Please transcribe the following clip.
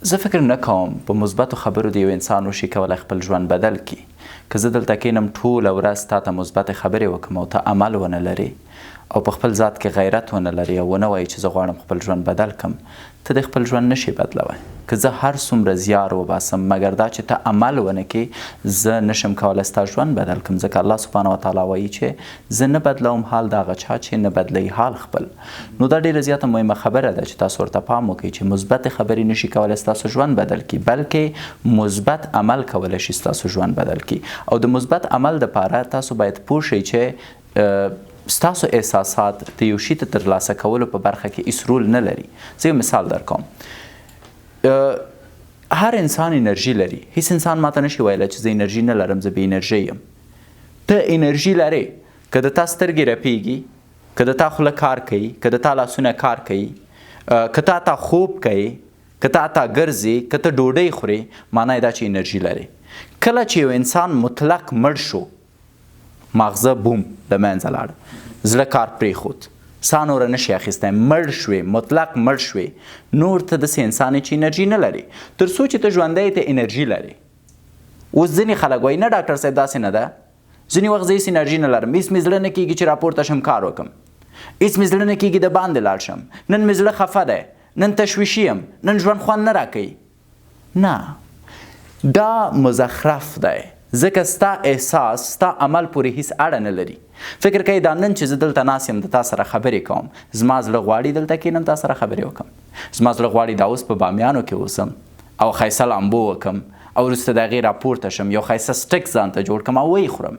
زه فکر نه کوم په مثبتو خبرو د یو انسان وشي کولی خپل ژوند بدل کړي که زه دلته کښېنم ټوله ورځ تا ته مثبتې خبرې وکړم او ته عمل ونه لرې او په خپل ذات کې غیرت ونه لرې او ونه وایې چې زه غواړم خپل ژوند بدل کړم ته د خپل ژوند نشي بدلوی که زه هر څومره زیار وباسم مګر دا چې ته عمل ونه کړې زه نشم کولی ستا ژوند بدل کړم ځکه الله سبحانه وتعالی وایي چې زه نه بدلوم حال د هغه چا چې نه بدلوي حال خپل نو دا ډېره زیاته مهمه خبره ده چې تاسو ورته پام وکړئ چې مثبتې خبرې نشي کولی ستاسو ژوند بدل کړي بلکې مثبت عمل کولی شي ستاسو ژوند بدل کړي او د مثبت عمل دپاره تاسو باید پوه شئ چې ستاسو احساسات د یو شي ته ترلاسه کولو په برخه کې هیڅ رول نه لري. زه یو مثال در کوم. هر انسان انرژي لري. هیڅ انسان ماته نشي ویلی چې زه انرژي نه لرم، زه بې انرژي یم. ته انرژي لرې، که د تا سترګې رپیږي، که د تا خوله کار کوي، که د تا لاسونه کار کوي، که تا ته خوب کوي، که تا ته ګرځي، که ته ډوډۍ خورې، معنی دا چې انرژي لرې. کله چې یو انسان مطلق مړ شو، ماغزه بوم د منځه لاړه، زړه کار پرېښود، ساه نوره نشي اخیستی، مړ شوې، مطلق مړ شوې، نور ته داسې انسان چې انرژي نه لري. تر څو چې ته ژوندی ته انرژي لري. اوس ځینې خلک وایي نه ډاکټر صاحب داسې نه ده، ځینې وخت زه هېڅ انرژي نه لرم، هېڅ مې زړه نه کېږي چې راپورته شم کار وکړم، هېڅ مې زړه نه کېږي د باندې لاړ شم، نن مې زړه خفه دی، نن تشویشي یم، نن ژوند خوند نه راکوي. نه، دا مزخرف دی ځکه ستا احساس ستا عمل پورې هیڅ اړه نه لري. فکر کوي دا نن چې زه دلته ناست یم د تا سره خبرې کوم، زما زړه غواړي دلته کښېنم تا سره خبرې وکړم، زما زړه غواړي دا اوس په بامیانو کې اوسم او ښایسته لامبو وکړم او وروسته د هغې راپورته شم، یو ښایسته سټک ځان ته جوړ کړم او ویې خورم.